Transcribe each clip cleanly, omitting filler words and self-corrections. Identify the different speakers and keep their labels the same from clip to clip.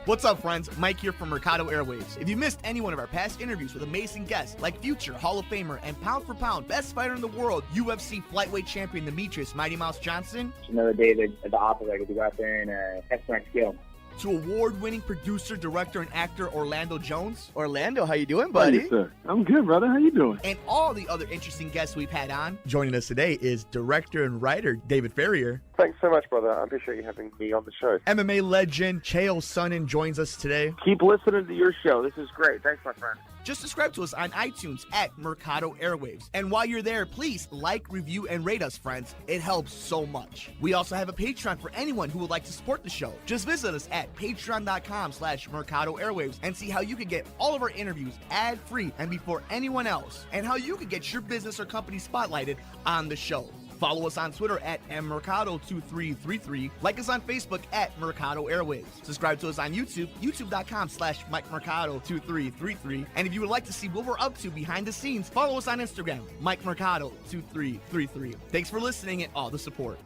Speaker 1: What's up, friends? Mike here from Mercado Airwaves. If you missed any one of our past interviews with amazing guests like future Hall of Famer and pound for pound best fighter in the world, UFC flyweight champion Demetrius Mighty Mouse Johnson,
Speaker 2: It's another day at the office. I get to go out there and test my skill.
Speaker 1: to award-winning producer, director, and actor Orlando Jones,
Speaker 3: Orlando, how you doing,
Speaker 4: How
Speaker 3: buddy?
Speaker 4: you, sir? I'm good, brother. How you doing?
Speaker 1: and all the other interesting guests we've had on. Joining us today is director and writer David Ferrier.
Speaker 5: Thanks so much, brother. I appreciate you having me on the show.
Speaker 1: MMA legend Chael Sonnen joins us today.
Speaker 5: Keep listening to your show. This is great. Thanks, my friend.
Speaker 1: Just subscribe to us on iTunes at Mercado Airwaves. And while you're there, please like, review, and rate us, friends. It helps so much. We also have a Patreon for anyone who would like to support the show. Just visit us at patreon.com/Mercado Airwaves and see how you can get all of our interviews ad-free and before anyone else, and how you can get your business or company spotlighted on the show. Follow us on Twitter at mmercado2333. Like us on Facebook at Mercado Airwaves. Subscribe to us on YouTube, youtube.com/MikeMercado2333. And if you would like to see what we're up to behind the scenes, follow us on Instagram, MikeMercado2333. Thanks for listening and all the support.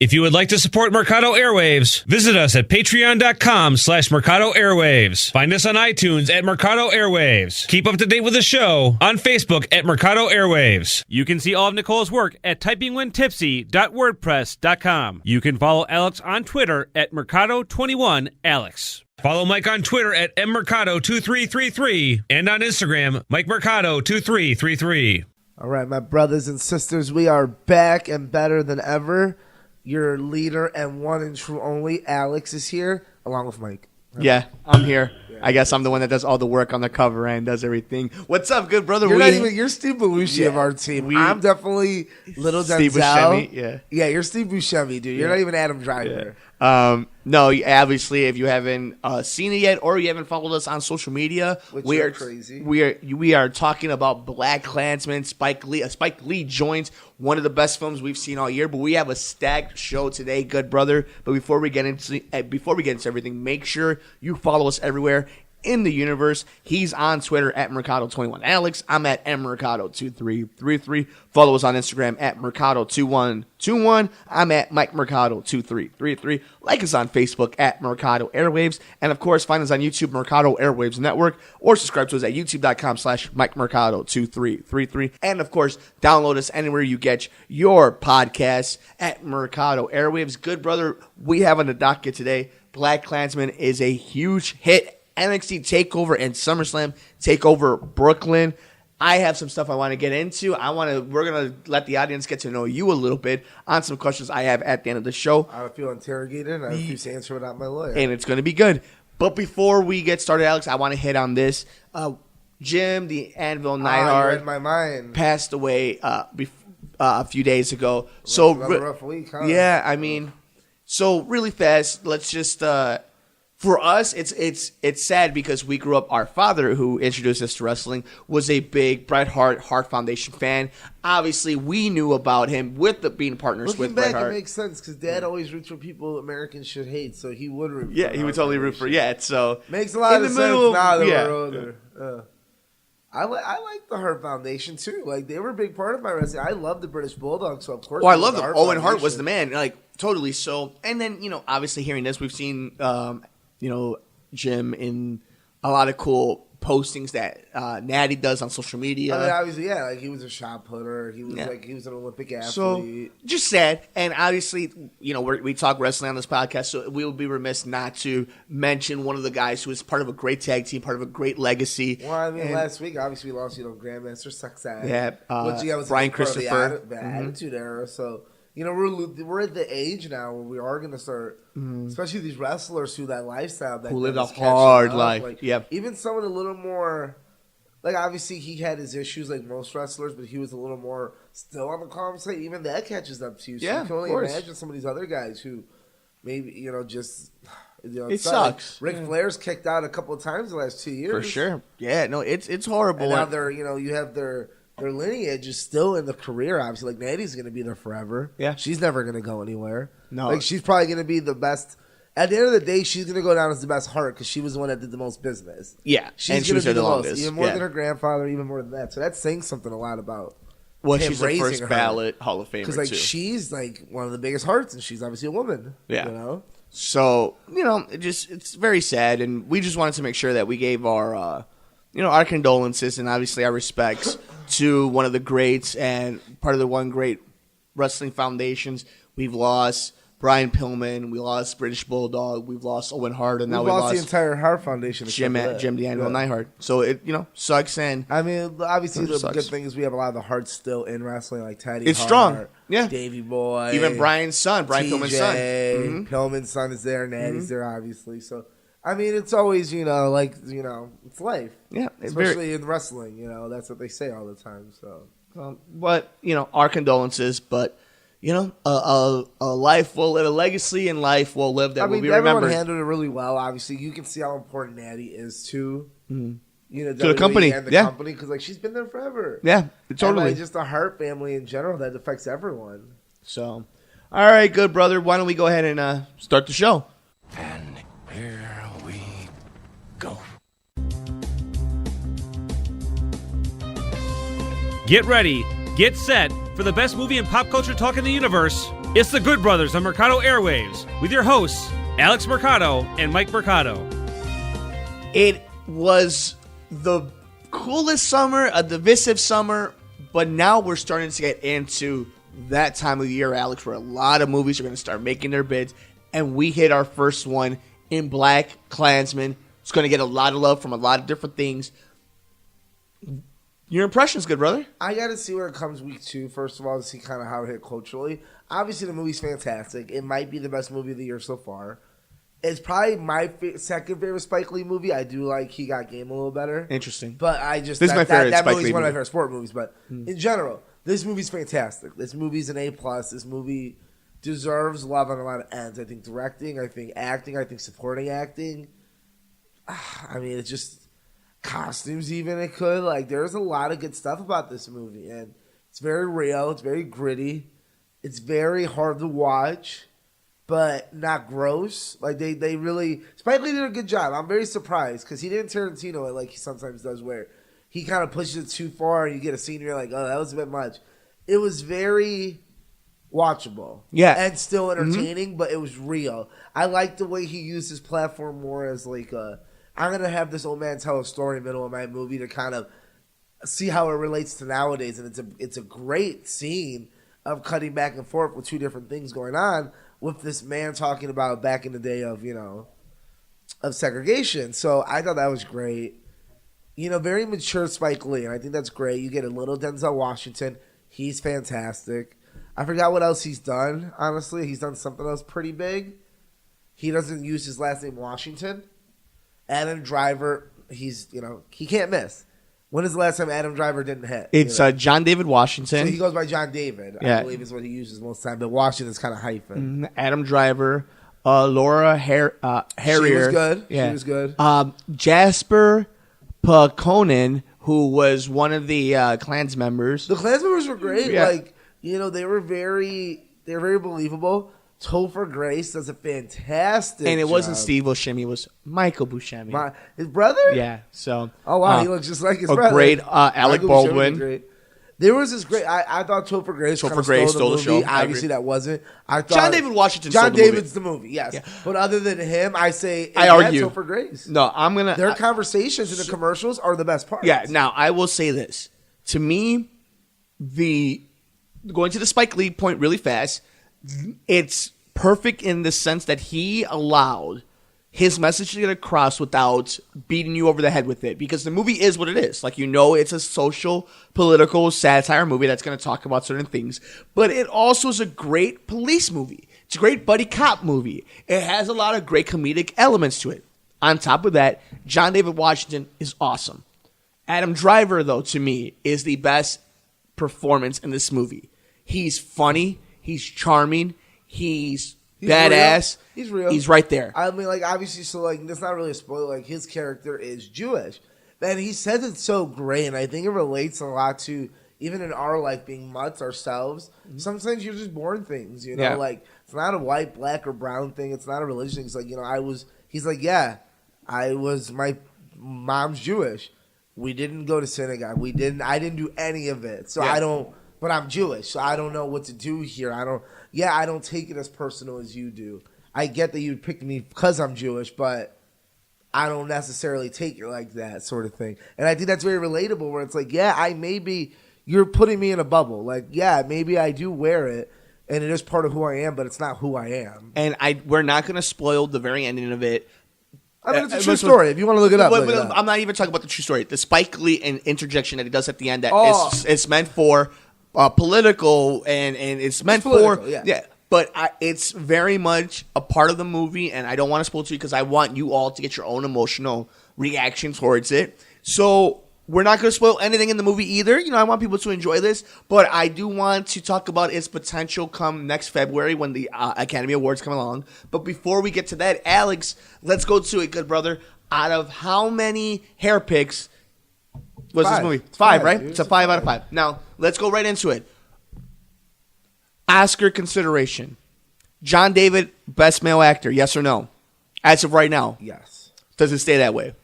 Speaker 6: If you would like to support Mercado Airwaves, visit us at patreon.com/Mercado Airwaves. Find us on iTunes at Mercado Airwaves. Keep up to date with the show on Facebook at Mercado Airwaves. You can see all of Nicole's work at typingwhentipsy.wordpress.com. You can follow Alex on Twitter at Mercado21Alex. Follow Mike on Twitter at mmercado2333 and on Instagram, MikeMercado2333.
Speaker 7: All right, my brothers and sisters, we are back and better than ever. Your leader and one and true only, Alex, is here, along with Mike.
Speaker 3: Yeah, I'm here. I guess I'm the one that does all the work on the cover and does everything. What's up, good brother?
Speaker 7: You're Steve Belushi of our team. I'm definitely Little
Speaker 3: Steve
Speaker 7: Denzel.
Speaker 3: Buscemi,
Speaker 7: Yeah, you're Steve Buscemi, dude. You're not even Adam Driver.
Speaker 3: No, obviously, if you haven't seen it yet or you haven't followed us on social media,
Speaker 7: Which
Speaker 3: we
Speaker 7: are
Speaker 3: are
Speaker 7: crazy.
Speaker 3: We are talking about BlacKkKlansman. Spike Lee joins one of the best films we've seen all year. But we have a stacked show today, good brother. But before we get into everything, make sure you follow us everywhere in the universe. He's on Twitter at Mercado21Alex. I'm at mmercado2333. Follow us on Instagram at Mercado2121. I'm at MikeMercado2333. Like us on Facebook at Mercado Airwaves. And of course, find us on YouTube, Mercado Airwaves Network, or subscribe to us at youtube.com/MikeMercado2333. And of course, download us anywhere you get your podcasts at Mercado Airwaves. Good brother, we have on the docket today, BlacKkKlansman is a huge hit. NXT Takeover and SummerSlam Takeover Brooklyn. I have some stuff I want to get into. We're gonna let the audience get to know you a little bit on some questions I have at the end of the show.
Speaker 7: I feel interrogated. I refuse to answer without my lawyer.
Speaker 3: And it's gonna be good. But before we get started, Alex, I want to hit on this. Jim, the Anvil Neidhart,
Speaker 7: you read my mind.
Speaker 3: passed away a few days ago.
Speaker 7: Another rough week, huh?
Speaker 3: Yeah, I mean, so really fast. Let's just. For us, it's sad because we grew up. Our father, who introduced us to wrestling, was a big Bret Hart Foundation fan. Obviously, we knew about him being partners with Bret Hart.
Speaker 7: It makes sense because Dad always roots for people Americans should hate, so he would root.
Speaker 3: Yeah, he would totally root for. Yeah, so
Speaker 7: makes a lot of sense now that we're older. I like the Hart Foundation too. Like, they were a big part of my wrestling. I love the British Bulldog, so of course.
Speaker 3: Oh, I love them. Owen Hart was the man. Like, totally. So, and then obviously hearing this, we've seen. Jim in a lot of cool postings that Natty does on social media.
Speaker 7: I mean, obviously, yeah, like he was a shot putter. He was he was an Olympic athlete.
Speaker 3: So just sad. And obviously, we talk wrestling on this podcast, so we would be remiss not to mention one of the guys who was part of a great tag team, part of a great legacy.
Speaker 7: Well, I mean, last week obviously we lost, Grandmaster Success.
Speaker 3: Yeah,
Speaker 7: was
Speaker 3: Brian Christopher,
Speaker 7: the Attitude Era. So. We're at the age now where we are going to start, especially these wrestlers who that lifestyle that
Speaker 3: who lived a hard life.
Speaker 7: Like,
Speaker 3: yep.
Speaker 7: Even someone a little more, like, obviously he had his issues like most wrestlers, but he was a little more still on the calm side. Even that catches up to you. So you can only imagine some of these other guys who maybe just.
Speaker 3: It sucks.
Speaker 7: Like Ric Flair's kicked out a couple of times the last 2 years.
Speaker 3: For sure. Yeah. No, it's horrible.
Speaker 7: And now they're you have their lineage is still in the career, obviously. Like, Natty's going to be there forever.
Speaker 3: Yeah.
Speaker 7: She's never going to go anywhere.
Speaker 3: No.
Speaker 7: Like, she's probably going to be the best. At the end of the day, she's going to go down as the best Hart because she was the one that did the most business.
Speaker 3: Yeah.
Speaker 7: She's going to be the most. Even more than her grandfather, even more than that. So that's saying something a lot about him
Speaker 3: she's the first ballot Hall of Famer,
Speaker 7: because, like, she's, like, one of the biggest Harts, and she's obviously a woman.
Speaker 3: Yeah. So, it's very sad, and we just wanted to make sure that we gave our condolences and obviously our respects to one of the greats and part of the one great wrestling foundations. We've lost Brian Pillman, we lost British Bulldog, we've lost Owen Hart, and now we lost
Speaker 7: the entire Hart Foundation.
Speaker 3: Jim Daniel Neidhart. So it sucks, and
Speaker 7: I mean, obviously the good thing is we have a lot of the Harts still in wrestling, like Teddy.
Speaker 3: It's
Speaker 7: Hart,
Speaker 3: strong, yeah.
Speaker 7: Davey Boy,
Speaker 3: even Brian's son, Brian Pillman's son.
Speaker 7: Pillman's son is there, Natty's there, obviously. So I mean, it's always it's life,
Speaker 3: yeah,
Speaker 7: especially in wrestling. That's what they say all the time. So,
Speaker 3: but our condolences, but. A life will live, a legacy in life will live that will be remembered.
Speaker 7: Everyone handled it really well. Obviously, you can see how important Natty is to
Speaker 3: to the company
Speaker 7: and the company because she's been there forever.
Speaker 3: Yeah, totally.
Speaker 7: And, just the Hart family in general that affects everyone.
Speaker 3: So, all right, good brother. Why don't we go ahead and start the show?
Speaker 8: And here we go.
Speaker 6: Get ready, get set for the best movie and pop culture talk in the universe. It's the Good Brothers on Mercado Airwaves with your hosts, Alex Mercado and Mike Mercado.
Speaker 3: It was the coolest summer, a divisive summer, but now we're starting to get into that time of the year, Alex, where a lot of movies are going to start making their bids, and we hit our first one in BlacKkKlansman. It's going to get a lot of love from a lot of different things. Your impressions, good brother?
Speaker 7: I got to see where it comes week 2, first of all, to see kind of how it hit culturally. Obviously, the movie's fantastic. It might be the best movie of the year so far. It's probably my second favorite Spike Lee movie. I do like He Got Game a little better.
Speaker 3: Interesting.
Speaker 7: But I just...
Speaker 3: This is my favorite
Speaker 7: that
Speaker 3: Spike
Speaker 7: movie's
Speaker 3: Lee
Speaker 7: one of my
Speaker 3: movie.
Speaker 7: favorite sport movies. But in general, this movie's fantastic. This movie's an A+. This movie deserves love on a lot of ends. I think directing, I think acting, I think supporting acting. I mean, it's just... costumes even it could there's a lot of good stuff about this movie, and it's very real, it's very gritty, it's very hard to watch but not gross. They really Spike Lee did a good job. I'm very surprised because he didn't Tarantino it like he sometimes does where he kind of pushes it too far and you get a scene and you're like, oh, that was a bit much. It was very watchable, and still entertaining, but it was real. I like the way he used his platform more as I'm going to have this old man tell a story in the middle of my movie to kind of see how it relates to nowadays. And it's a great scene of cutting back and forth with two different things going on with this man talking about back in the day of, of segregation. So I thought that was great. Very mature Spike Lee. And I think that's great. You get a little Denzel Washington. He's fantastic. I forgot what else he's done, honestly. He's done something else pretty big. He doesn't use his last name Washington. Adam Driver, he can't miss. When is the last time Adam Driver didn't hit?
Speaker 3: It's John David Washington.
Speaker 7: So he goes by John David, I believe is what he uses most of the time. But Washington's kind of hyphen.
Speaker 3: Adam Driver, Laura Harrier.
Speaker 7: She was good.
Speaker 3: Yeah.
Speaker 7: She was good.
Speaker 3: Jasper Pakonen, who was one of the Klans members.
Speaker 7: The Klans members were great.
Speaker 3: Yeah.
Speaker 7: They were very believable. Topher Grace does a fantastic
Speaker 3: And it
Speaker 7: job.
Speaker 3: wasn't Steve Buscemi, it was Michael Buscemi.
Speaker 7: His brother?
Speaker 3: Yeah, so.
Speaker 7: Oh, wow, he looks just like his brother.
Speaker 3: A great Alec Baldwin.
Speaker 7: Great. There was this great... I thought Topher Grace stole the show. Obviously, that wasn't. I thought
Speaker 3: John David Washington
Speaker 7: John
Speaker 3: stole the movie.
Speaker 7: David's the movie, yes. Yeah. But other than him, I argue Topher Grace.
Speaker 3: No, I'm going to...
Speaker 7: Their conversations in the commercials are the best part.
Speaker 3: Yeah, now, I will say this. To me, going to the Spike Lee point really fast, it's perfect in the sense that he allowed his message to get across without beating you over the head with it, because the movie is what it is. It's a social, political satire movie that's going to talk about certain things, but it also is a great police movie. It's a great buddy cop movie. It has a lot of great comedic elements to it. On top of that, John David Washington is awesome. Adam Driver, though, to me, is the best performance in this movie. He's funny. He's charming. He's badass.
Speaker 7: Real. He's real.
Speaker 3: He's right there.
Speaker 7: I mean, obviously, so, that's not really a spoiler. His character is Jewish. And he says it so great, and I think it relates a lot to, even in our life, being mutts ourselves. Mm-hmm. Sometimes you're just born things,
Speaker 3: Yeah.
Speaker 7: It's not a white, black, or brown thing. It's not a religious thing. It's I was, my mom's Jewish. We didn't go to synagogue. I didn't do any of it. So but I'm Jewish, so I don't know what to do here. I don't take it as personal as you do. I get that you picked me because I'm Jewish, but I don't necessarily take it like that sort of thing. And I think that's very relatable where it's like, yeah, you're putting me in a bubble. Like, yeah, maybe I do wear it and it is part of who I am, but it's not who I am.
Speaker 3: And we're not going to spoil the very ending of it.
Speaker 7: I mean, it's a true story. If you want to look it up,
Speaker 3: I'm not even talking about the true story. The Spike Lee interjection that he does at the end that it's meant for political and it's meant for yeah. But it's very much a part of the movie, and I don't want to spoil it to you because I want you all to get your own emotional reaction towards it. So we're not going to spoil anything in the movie either. You know, I want people to enjoy this, but I do want to talk about its potential come next February when the Academy Awards come along. But before we get to that, Alex, let's go to it, good brother. Out of how many hair picks was this movie? Five, right? Dude. It's a 5 out of 5. Now, let's go right into it. Oscar consideration. John David, best male actor, yes or no? As of right now.
Speaker 7: Yes.
Speaker 3: Does it stay that way?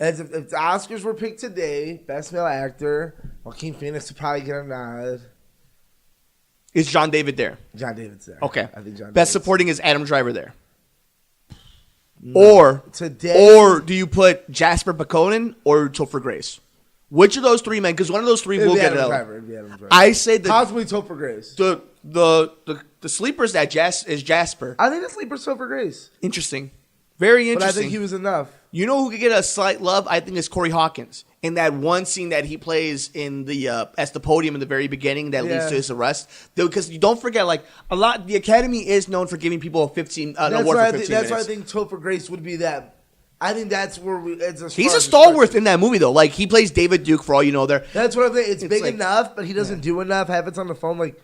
Speaker 7: As if the Oscars were picked today, best male actor, Joaquin Phoenix would probably get a nod.
Speaker 3: Is John David there?
Speaker 7: John David's there.
Speaker 3: Okay.
Speaker 7: I think John
Speaker 3: best supporting is Adam Driver there.
Speaker 7: No.
Speaker 3: Or
Speaker 7: today,
Speaker 3: or do you put Jasper Backonen or Topher Grace? Which of those three men? Because one of those three will get it out. I say that
Speaker 7: possibly Topher Grace.
Speaker 3: The sleepers that is Jasper.
Speaker 7: I think the sleeper's Topher Grace.
Speaker 3: Interesting, very interesting.
Speaker 7: But I think he was enough.
Speaker 3: You know who could get a slight love? I think it's Corey Hawkins in that one scene that he plays in the at the podium in the very beginning that leads to his arrest. Because you don't forget, like the Academy is known for giving people a 15 award for 15 minutes.
Speaker 7: That's why I think Topher Grace would be that. I think that's where
Speaker 3: he's a stalwart in that movie, though. Like, he plays David Duke, for all you know there.
Speaker 7: That's what I think. It's big enough, but he doesn't do enough. Have it on the phone. Like,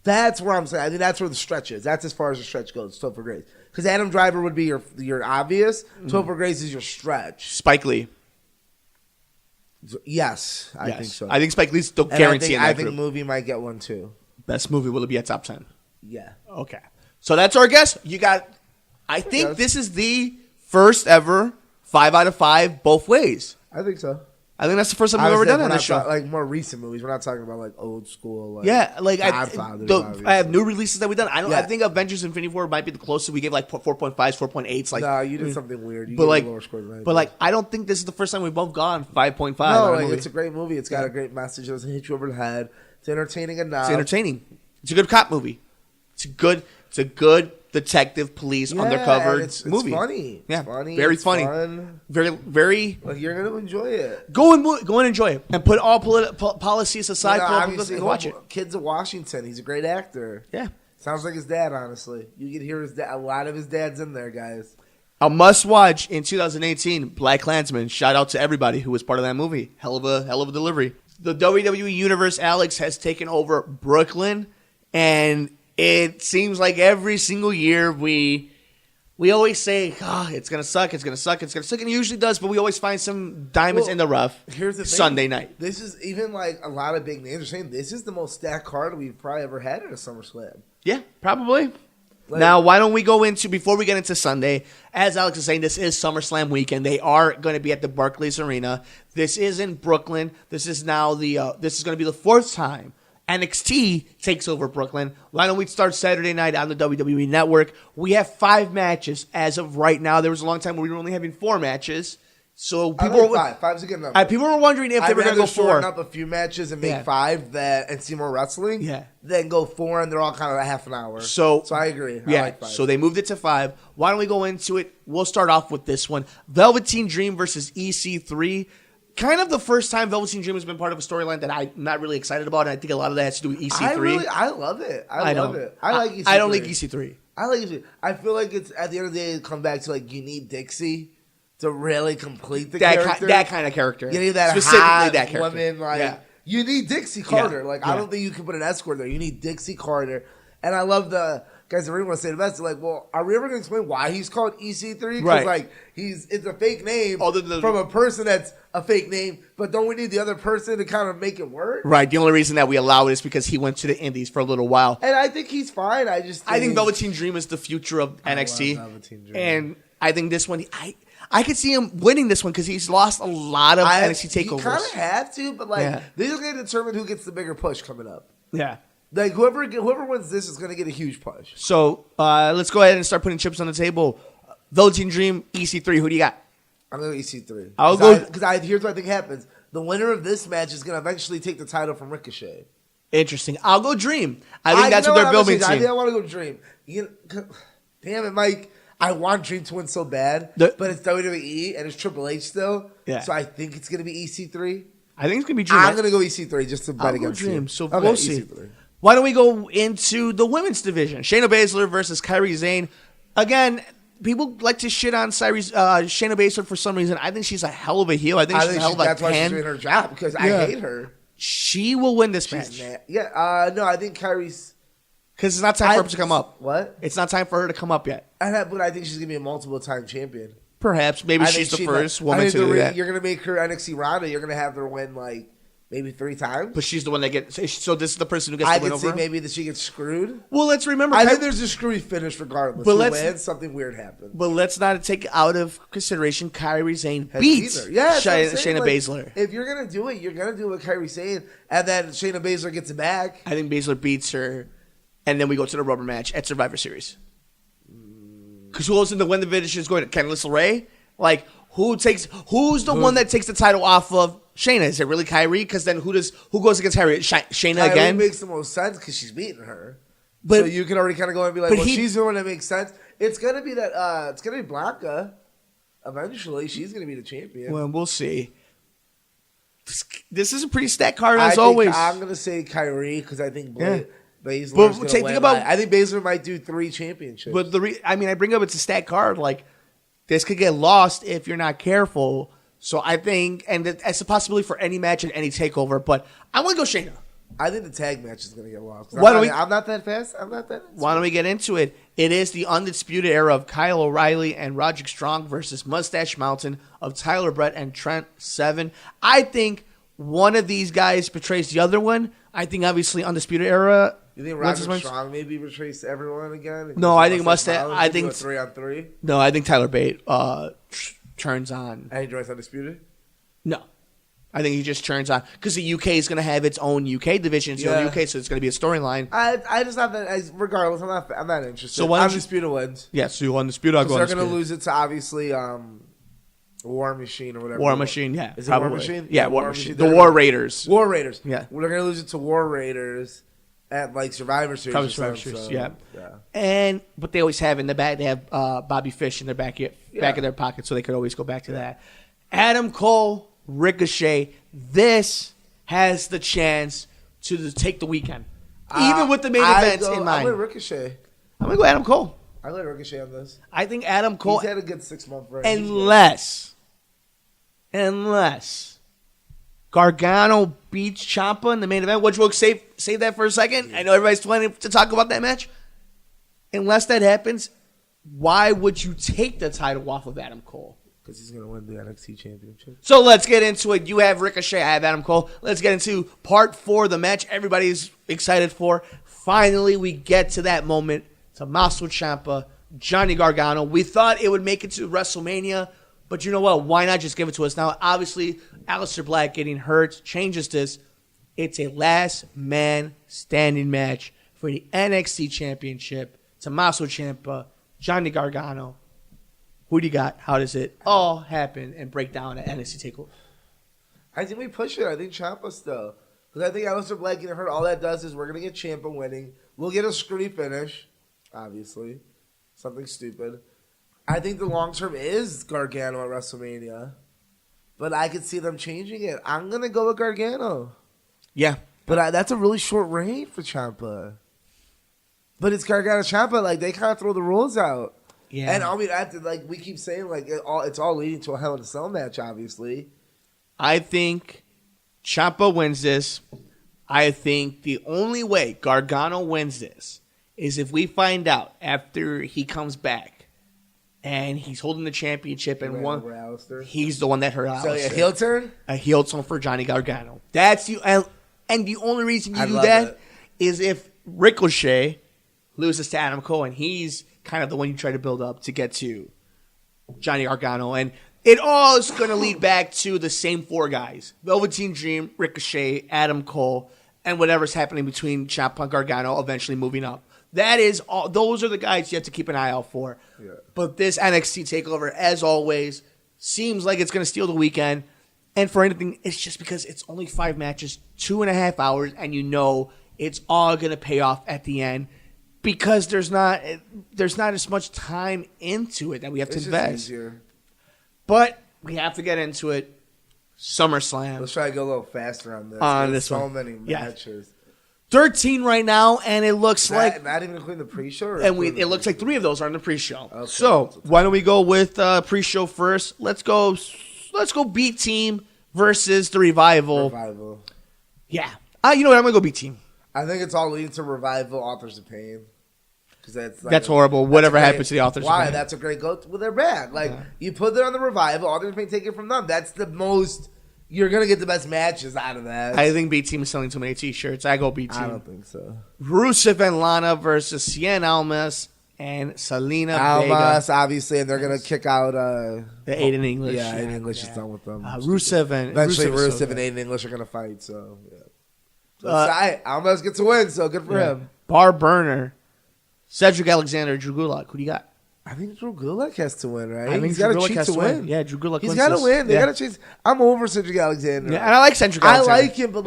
Speaker 7: that's where I'm saying. I think that's where the stretch is. That's as far as the stretch goes, Topher Grace. Because Adam Driver would be your obvious. Topher Grace is your stretch.
Speaker 3: Spike Lee.
Speaker 7: Yes, I think so.
Speaker 3: I think Spike Lee's still guaranteeing that
Speaker 7: I think movie might get one, too.
Speaker 3: Best movie, will it be at top 10?
Speaker 7: Yeah.
Speaker 3: Okay. So that's our guess. You got, I think this is the first ever 5 out of 5 both ways.
Speaker 7: I think so.
Speaker 3: I think that's the first time we've ever done it on this show.
Speaker 7: Like more recent movies. We're not talking about like old school. Like,
Speaker 3: yeah, like I have new releases that we've done. I think Avengers Infinity War might be the closest. We gave like 4.5s, 4.8s. Like,
Speaker 7: no, you did something weird. You
Speaker 3: but like,
Speaker 7: lower score than
Speaker 3: but like, I don't think this is the first time we've both gone 5.5.
Speaker 7: No, like, it's a great movie. It's got a great message. It doesn't hit you over the head. It's entertaining enough.
Speaker 3: It's entertaining. It's a good cop movie. It's a good detective police undercover movie.
Speaker 7: It's funny.
Speaker 3: Yeah,
Speaker 7: it's funny.
Speaker 3: Very
Speaker 7: it's
Speaker 3: funny.
Speaker 7: Fun.
Speaker 3: Very.
Speaker 7: Like, you're gonna enjoy it.
Speaker 3: Go and enjoy it, and put all policies aside.
Speaker 7: Obviously,
Speaker 3: watch it.
Speaker 7: Kids of Washington. He's a great actor.
Speaker 3: Yeah,
Speaker 7: sounds like his dad. Honestly, you can hear his dad. A lot of his dad's in there, guys.
Speaker 3: A must-watch in 2018. BlacKkKlansman. Shout out to everybody who was part of that movie. Hell of a delivery. The WWE Universe, Alex, has taken over Brooklyn, and it seems like every single year we always say, it's going to suck, it's going to suck, it's going to suck, and it usually does, but we always find some diamonds in the rough.
Speaker 7: Here's the thing.
Speaker 3: Sunday night.
Speaker 7: This is even like a lot of big names are saying this is the most stacked card we've probably ever had at a SummerSlam.
Speaker 3: Yeah, probably. Now, why don't we go into, before we get into Sunday, as Alex is saying, this is SummerSlam weekend. They are going to be at the Barclays Arena. This is in Brooklyn. This is now this is going to be the fourth time NXT takes over Brooklyn. Why don't we start Saturday night on the WWE Network? We have 5 matches as of right now. There was a long time where we were only having 4 matches. So people
Speaker 7: were 5's a good number.
Speaker 3: People were wondering if they were going to go 4.
Speaker 7: Shorten up a few matches and make 5 and see more wrestling.
Speaker 3: Yeah.
Speaker 7: Then go 4 and they're all kind of a half an hour. So I agree.
Speaker 3: Yeah.
Speaker 7: I like 5.
Speaker 3: So they moved it to 5. Why don't we go into it? We'll start off with this one: Velveteen Dream versus EC3. Kind of the first time Velveteen Dream has been part of a storyline that I'm not really excited about, and I think a lot of that has to do with EC3.
Speaker 7: I love it. I love it. I like EC3.
Speaker 3: I don't like EC3.
Speaker 7: I like EC3. I feel like it's at the end of the day, it comes back to like you need Dixie to really complete the character.
Speaker 3: That kind of character.
Speaker 7: You need that
Speaker 3: specifically
Speaker 7: hot
Speaker 3: that character.
Speaker 7: Woman, you need Dixie Carter. I don't think you can put an escort there. You need Dixie Carter. And I love the guys. I really want to say the best. They're like, well, are we ever going to explain why he's called EC3? Because it's a fake name from a person that's a fake name. But don't we need the other person to kind of make it work?
Speaker 3: Right. The only reason that we allow it is because he went to the Indies for a little while.
Speaker 7: And I think he's fine. I think
Speaker 3: Velveteen Dream is the future of NXT.
Speaker 7: Love Velveteen Dream.
Speaker 3: And I think this one, I could see him winning this one because he's lost a lot of NXT takeovers.
Speaker 7: You kind of have to, but they're going to determine who gets the bigger push coming up.
Speaker 3: Yeah.
Speaker 7: Like whoever wins this is gonna get a huge push.
Speaker 3: So let's go ahead and start putting chips on the table. Velveteen Dream, EC3. Who do you got?
Speaker 7: I'm gonna go EC3.
Speaker 3: I'll go
Speaker 7: because here's what I think happens. The winner of this match is gonna eventually take the title from Ricochet.
Speaker 3: Interesting. I'll go Dream. I think that's what they're building to.
Speaker 7: I think I want to go Dream. Damn it, Mike. I want Dream to win so bad, but it's WWE and it's Triple H still. Yeah. So I think it's gonna be EC3.
Speaker 3: I think it's gonna be Dream.
Speaker 7: I'm gonna go EC3 just to bet against
Speaker 3: Dream.
Speaker 7: You.
Speaker 3: So we'll see.
Speaker 7: EC3.
Speaker 3: Why don't we go into the women's division? Shayna Baszler versus Kairi Sane. Again, people like to shit on Shayna Baszler for some reason. I think she's a hell of a heel. I think she's a hell of a
Speaker 7: That's why she's doing her job because I hate her.
Speaker 3: She will win this match.
Speaker 7: No, I think Kairi's...
Speaker 3: Because it's not time for her to come up.
Speaker 7: What?
Speaker 3: It's not time for her to come up yet.
Speaker 7: But I think she's going to be a multiple-time champion.
Speaker 3: Perhaps. Maybe she's the first woman to do that.
Speaker 7: You're going to make her NXT Ronda. You're going to have her win, like, maybe 3 times.
Speaker 3: But she's the one that gets... So this is the person who gets to win over her?
Speaker 7: I could see maybe that she gets screwed.
Speaker 3: Well, let's remember...
Speaker 7: I think there's a screwy finish regardless. But wins, something weird happens.
Speaker 3: But let's not take out of consideration Kairi Sane beats Shayna Baszler.
Speaker 7: If you're going to do it, you're going to do it with Kairi Sane, and then Shayna Baszler gets it back.
Speaker 3: I think Baszler beats her, and then we go to the rubber match at Survivor Series. Because who else in the win division is going to Candice LeRae? Like, who's the one that takes the title off of Shayna? Is it really Kairi? Because then who goes against Kairi? Shayna again?
Speaker 7: Kairi makes the most sense because she's beating her. But, so you can already kind of go and be like, well, she's the one that makes sense. It's gonna be that. It's gonna be Blanca. Eventually, she's gonna be the champion.
Speaker 3: Well, we'll see. This is a pretty stacked card as always.
Speaker 7: I'm gonna say Kairi because I think Baszler's gonna win. I think Baszler might do 3 championships.
Speaker 3: But I bring up it's a stacked card. Like, this could get lost if you're not careful. So I think, and it's a possibility for any match and any takeover. But I want to go Shayna.
Speaker 7: I think the tag match is going to get lost. I'm not that fast.
Speaker 3: Why don't we get into it? It is the undisputed era of Kyle O'Reilly and Roderick Strong versus Mustache Mountain of Tyler Brett and Trent Seven. I think one of these guys betrays the other one. I think obviously undisputed era.
Speaker 7: You think Roderick Strong maybe betrays everyone again?
Speaker 3: No, I think Mustache. I think
Speaker 7: 3-on-3.
Speaker 3: No, I think Tyler Bate turns on.
Speaker 7: And he joins undisputed.
Speaker 3: No. I think he just turns on because the UK is going to have its own UK division, so UK, so it's going to be a storyline.
Speaker 7: I just not that. Regardless, I'm not interested.
Speaker 3: So
Speaker 7: undisputed wins.
Speaker 3: Yeah, so undisputed. I'll go.
Speaker 7: They're going to lose it to obviously War Machine or whatever.
Speaker 3: War Machine, yeah.
Speaker 7: Is it War Machine?
Speaker 3: Yeah, War Machine. The War Raiders.
Speaker 7: War Raiders.
Speaker 3: Yeah,
Speaker 7: we're going to lose it to War Raiders at like Survivor Series.
Speaker 3: But they always have in the back. They have Bobby Fish in their back of their pocket, so they could always go back to that. Adam Cole. Ricochet, this has the chance to take the weekend. Even with the main event in mind.
Speaker 7: I'm going Ricochet.
Speaker 3: I'm going to go Adam Cole.
Speaker 7: I like Ricochet on this.
Speaker 3: I think Adam Cole...
Speaker 7: He's had a good 6-month run.
Speaker 3: Unless Gargano beats Ciampa in the main event, which we'll save that for a second. Yeah. I know everybody's wanting to talk about that match. Unless that happens, why would you take the title off of Adam Cole?
Speaker 7: Because he's going to win the NXT Championship.
Speaker 3: So let's get into it. You have Ricochet. I have Adam Cole. Let's get into part 4 of the match everybody's excited for. Finally, we get to that moment. Tommaso Ciampa, Johnny Gargano. We thought it would make it to WrestleMania, but you know what? Why not just give it to us now? Obviously, Aleister Black getting hurt changes this. It's a last man standing match for the NXT Championship. Tommaso Ciampa, Johnny Gargano. Who do you got? How does it all happen and break down at NXT TakeOver?
Speaker 7: I think we push it. I think Ciampa still. Because I think Aleister Black getting hurt, all that does is we're going to get Ciampa winning. We'll get a screwy finish, obviously. Something stupid. I think the long term is Gargano at WrestleMania. But I could see them changing it. I'm going to go with Gargano.
Speaker 3: Yeah.
Speaker 7: But that's a really short reign for Ciampa. But it's Gargano Ciampa. Like, they kind of throw the rules out. Yeah. And I mean, like we keep saying, like it's all leading to a Hell in a Cell match. Obviously,
Speaker 3: I think Ciampa wins this. I think the only way Gargano wins this is if we find out after he comes back and he's holding the championship and he's the one that hurt Aleister.
Speaker 7: So a heel turn?
Speaker 3: A heel turn for Johnny Gargano. That's the and the only reason you do that is if Ricochet loses to Adam Cole and he's kind of the one you try to build up to get to Johnny Gargano. And it all is going to lead back to the same 4 guys. Velveteen Dream, Ricochet, Adam Cole. and whatever's happening between Ciampa and Gargano eventually moving up. That is all. Those are the guys you have to keep an eye out for. Yeah. But this NXT TakeOver, as always, seems like it's going to steal the weekend. And for anything, it's just because it's only 5 matches, 2.5 hours, and you know it's all going to pay off at the end because there's not as much time into it that we have to invest. Easier. But we have to get into it. SummerSlam.
Speaker 7: Let's try to go a little faster on this.
Speaker 3: There's
Speaker 7: so many matches.
Speaker 3: 13 right now, and it looks like
Speaker 7: not even including the pre-show.
Speaker 3: And it looks like 3 of those are in the pre-show. Okay, so why don't we go with pre-show first? Let's go B Team versus the Revival. Yeah, you know what? I'm gonna go B Team.
Speaker 7: I think it's all leading to Revival, Authors of Pain. Because
Speaker 3: that's horrible. Whatever happens to the Authors of Pain.
Speaker 7: Why? That's a great go with their bag. You put it on the Revival, Authors of Pain, take it from them. That's the most. You're going to get the best matches out of that.
Speaker 3: I think B Team is selling too many T-shirts. I go B Team.
Speaker 7: I don't think so.
Speaker 3: Rusev and Lana versus Cien Almas and Selena
Speaker 7: Almas,
Speaker 3: Vega.
Speaker 7: Obviously, and they're going to kick out...
Speaker 3: the Aiden English.
Speaker 7: Yeah, Aiden English is done with them.
Speaker 3: Rusev and...
Speaker 7: Eventually, Rusev and Aiden English are going to fight, so... Yeah. Almas gets a win, so good for him.
Speaker 3: Bar Burner, Cedric Alexander, Drew Gulak. Who do you got?
Speaker 7: I think Drew Gulak has to win, right?
Speaker 3: I think
Speaker 7: he's got to cheat to win.
Speaker 3: Yeah, Drew Gulak.
Speaker 7: He's got to win. They got to chase. I'm over Cedric Alexander.
Speaker 3: Yeah, and I like Cedric Alexander.
Speaker 7: I like him, but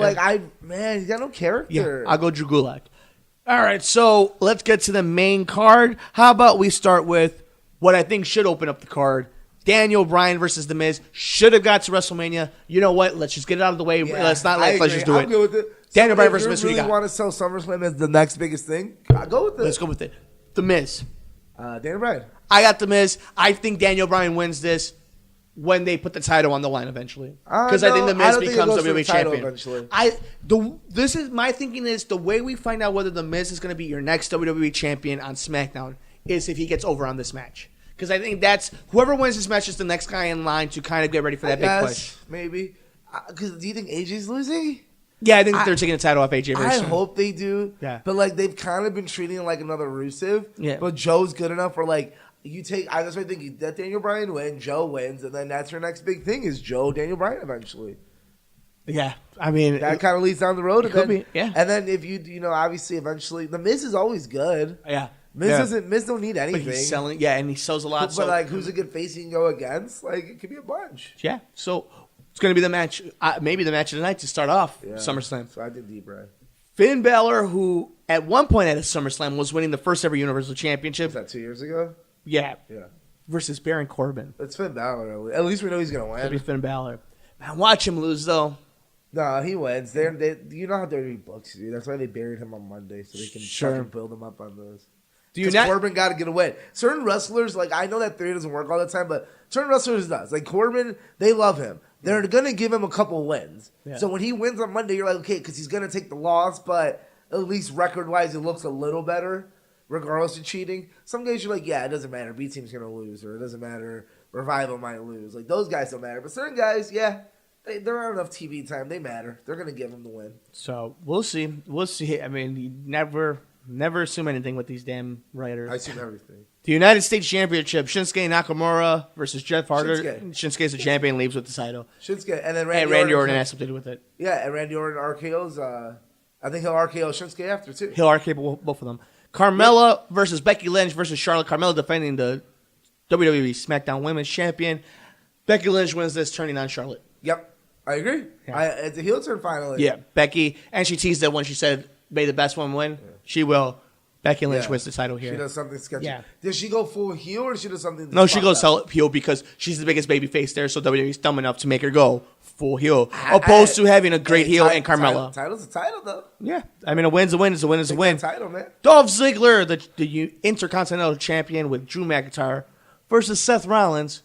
Speaker 7: he's got no character.
Speaker 3: Yeah, I'll go Drew Gulak. All right, so let's get to the main card. How about we start with what I think should open up the card? Daniel Bryan versus The Miz. Should have got to WrestleMania. You know what? Let's just get it out of the way. Yeah, let's just do it.
Speaker 7: I'm good with it.
Speaker 3: Daniel Bryan versus Miz.
Speaker 7: If you really want to sell SummerSlam as the next biggest thing, I'll go with it.
Speaker 3: Let's go with it. The Miz.
Speaker 7: Daniel Bryan.
Speaker 3: I got The Miz. I think Daniel Bryan wins this when they put the title on the line eventually. Because I think The Miz becomes WWE champion. Eventually. This is my thinking is the way we find out whether The Miz is going to be your next WWE champion on SmackDown is if he gets over on this match. Because I think that's whoever wins this match is the next guy in line to kind of get ready for that big push.
Speaker 7: Maybe. Because do you think AJ's losing?
Speaker 3: Yeah, I think they're taking the title off AJ very soon.
Speaker 7: I hope they do.
Speaker 3: Yeah.
Speaker 7: But they've kind of been treating it like another Rusev.
Speaker 3: Yeah.
Speaker 7: But Joe's good enough for you take. That's why I think that Daniel Bryan wins, Joe wins, and then that's your next big thing is Joe Daniel Bryan eventually.
Speaker 3: Yeah, I mean
Speaker 7: that kind of leads down the road.
Speaker 3: And
Speaker 7: then if you obviously eventually the Miz is always good.
Speaker 3: Yeah.
Speaker 7: Miz don't need anything.
Speaker 3: But he's selling, and he sells a lot.
Speaker 7: But who's a good face he can go against? It could be a bunch.
Speaker 3: Yeah. So it's going to be the match, maybe the match of the night to start off SummerSlam.
Speaker 7: So I did deep right.
Speaker 3: Finn Balor, who at one point at a SummerSlam was winning the first ever Universal Championship.
Speaker 7: Was that 2 years ago?
Speaker 3: Yeah. Versus Baron Corbin.
Speaker 7: It's Finn Balor. At least we know he's going to win.
Speaker 3: It'll be Finn Balor. Man, watch him lose though.
Speaker 7: No, he wins. You know how WWE books you. That's why they buried him on Monday so they can fucking build him up on those. Because Corbin got to get a win. Certain wrestlers, I know that theory doesn't work all the time, but certain wrestlers does. Corbin, they love him. They're going to give him a couple wins. Yeah. So when he wins on Monday, you're like, okay, because he's going to take the loss, but at least record-wise, it looks a little better, regardless of cheating. Some guys, you're like, yeah, it doesn't matter. B Team's going to lose, or it doesn't matter. Revival might lose. Those guys don't matter. But certain guys, yeah, they're on enough TV time. They matter. They're going to give him the win.
Speaker 3: So we'll see. We'll see. I mean, you never assume anything with these damn writers.
Speaker 7: I assume everything.
Speaker 3: The United States Championship, Shinsuke Nakamura versus Jeff Hardy. Shinsuke's the champion, leaves with the title.
Speaker 7: Shinsuke, and then
Speaker 3: Randy Orton has something to do with it.
Speaker 7: Yeah, and Randy Orton RKO's. I think he'll RKO Shinsuke after, too.
Speaker 3: He'll RKO both of them. Carmella versus Becky Lynch versus Charlotte. Carmella defending the WWE SmackDown Women's Champion. Becky Lynch wins this, turning on Charlotte.
Speaker 7: Yep, I agree. Yeah. It's a heel turn finally.
Speaker 3: Yeah, Becky, and she teased it when she said, may the best one win. Yeah. She will. Becky Lynch wins the title here.
Speaker 7: She does something sketchy.
Speaker 3: Yeah.
Speaker 7: Does she go full heel or does she do something?
Speaker 3: No, she goes heel because she's the biggest baby face there, so WWE's dumb enough to make her go full heel, opposed to having a great heel in Carmella.
Speaker 7: Title's a title, though.
Speaker 3: Yeah. I mean, a win's a win is a win is a win.
Speaker 7: Title, man.
Speaker 3: Dolph Ziggler, the Intercontinental Champion with Drew McIntyre versus Seth Rollins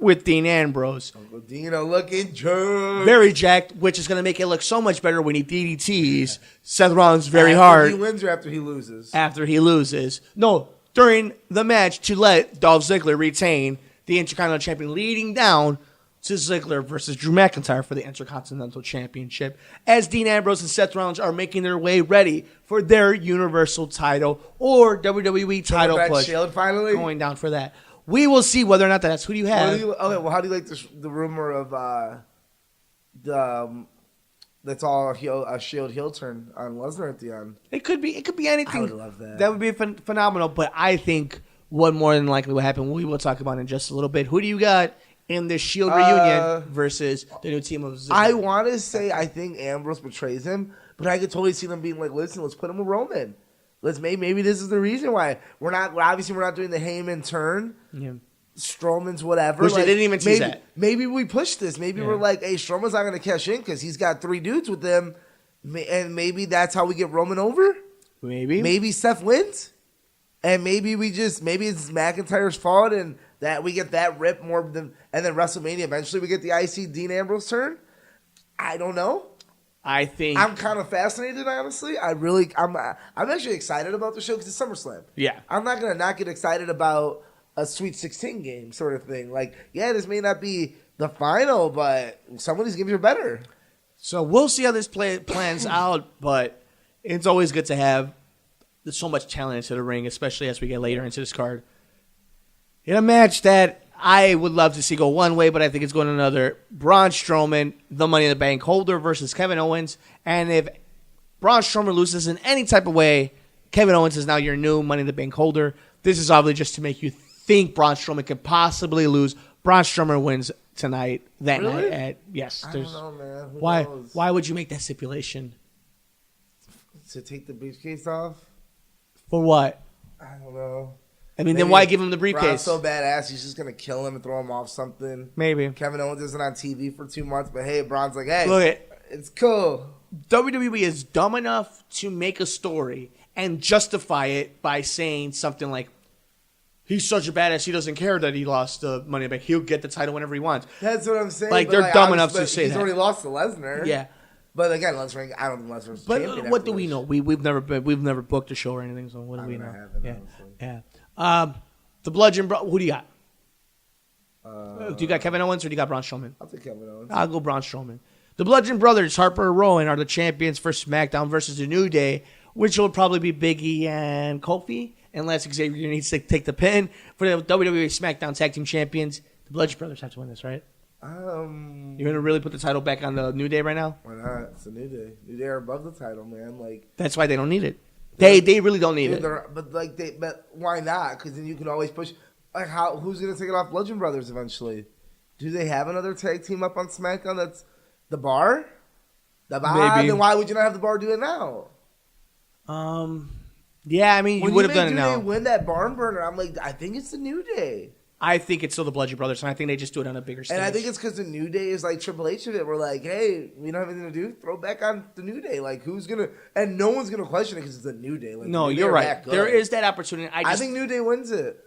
Speaker 3: with Dean Ambrose.
Speaker 7: Uncle Dino looking jerk.
Speaker 3: Very jacked, which is going to make it look so much better when he DDTs Seth Rollins very hard.
Speaker 7: After he wins or after he loses?
Speaker 3: After he loses. No, during the match to let Dolph Ziggler retain the Intercontinental Champion, leading down to Ziggler versus Drew McIntyre for the Intercontinental Championship, as Dean Ambrose and Seth Rollins are making their way ready for their Universal title or WWE title push.
Speaker 7: Shield finally?
Speaker 3: Going down for that. We will see whether or not that's who do you have.
Speaker 7: How do you like the rumor of that's all a Shield heel turn on Lesnar at the end.
Speaker 3: It could be anything.
Speaker 7: I would love that.
Speaker 3: That would be phenomenal. But I think what more than likely will happen, we will talk about in just a little bit. Who do you got in the Shield reunion versus the new team of Ziggler?
Speaker 7: I want to say I think Ambrose betrays him, but I could totally see them being like, listen, let's put him with Roman. Maybe this is the reason why we're not doing the Heyman turn. Yeah. Strowman's whatever.
Speaker 3: Which they didn't even tease that.
Speaker 7: Maybe we push this. Maybe we're like, hey, Strowman's not going to cash in because he's got 3 dudes with him, and maybe that's how we get Roman over. Maybe Seth wins, and maybe it's McIntyre's fault, and that we get that rip more than, and then WrestleMania eventually we get the IC Dean Ambrose turn. I don't know.
Speaker 3: I think
Speaker 7: I'm kind of fascinated, honestly. I'm actually excited about the show because it's SummerSlam.
Speaker 3: Yeah,
Speaker 7: I'm not gonna not get excited about a Sweet 16 game sort of thing. Like, yeah, this may not be the final, but some of these games are better.
Speaker 3: So we'll see how this plans out, but it's always good to have so much talent into the ring, especially as we get later into this card. In a match that I would love to see go one way, but I think it's going another. Braun Strowman, the Money in the Bank holder, versus Kevin Owens. And if Braun Strowman loses in any type of way, Kevin Owens is now your new Money in the Bank holder. This is obviously just to make you think Braun Strowman could possibly lose. Braun Strowman wins tonight. That
Speaker 7: really?
Speaker 3: night. Yes.
Speaker 7: I don't know, man. Who
Speaker 3: why?
Speaker 7: knows?
Speaker 3: Why would you make that stipulation?
Speaker 7: To take the briefcase off?
Speaker 3: For what?
Speaker 7: I don't know.
Speaker 3: I mean, then why give him the briefcase?
Speaker 7: Braun's so badass, he's just going to kill him and throw him off something.
Speaker 3: Maybe.
Speaker 7: Kevin Owens isn't on TV for 2 months, but hey, Braun's like, hey,
Speaker 3: look,
Speaker 7: it's cool.
Speaker 3: WWE is dumb enough to make a story and justify it by saying something like, he's such a badass, he doesn't care that he lost the Money in the Bank. He'll get the title whenever he wants.
Speaker 7: That's what I'm saying.
Speaker 3: Like, they're dumb enough to say that.
Speaker 7: He's already lost to Lesnar.
Speaker 3: Yeah.
Speaker 7: But again, I don't think Lesnar's champion.
Speaker 3: But what do we know? We've never booked a show or anything, so what do we know? Yeah. The Bludgeon Bro. Who do you got? Do you got Kevin Owens or do you got Braun Strowman?
Speaker 7: I'll take Kevin Owens.
Speaker 3: I'll go Braun Strowman. The Bludgeon Brothers, Harper and Rowan, are the champions for SmackDown versus The New Day, which will probably be Big E and Kofi, unless Xavier needs to take the pin. For the WWE SmackDown Tag Team Champions, the Bludgeon Brothers have to win this, right? You're going to really put the title back on The New Day right now?
Speaker 7: Why not? It's The New Day. New Day are above the title, man. Like,
Speaker 3: that's why they don't need it. They really don't need it.
Speaker 7: But why not? Because then you can always push. Like, who's going to take it off Bludgeon Brothers eventually? Do they have another tag team up on SmackDown that's the Bar? The Bar?
Speaker 3: Maybe.
Speaker 7: Then why would you not have the Bar do it now?
Speaker 3: Yeah, I mean, you would have done it now.
Speaker 7: When they win that barn burner, I'm like, I think it's the New Day.
Speaker 3: I think it's still the Bludgeon Brothers, and I think they just do it on a bigger stage.
Speaker 7: And I think it's because the New Day is like Triple H of it. We're like, hey, we don't have anything to do. Throw back on the New Day. Like, who's going to... And no one's going to question it because it's the New Day. Like,
Speaker 3: no, you're right. There is that opportunity.
Speaker 7: I think New Day wins it.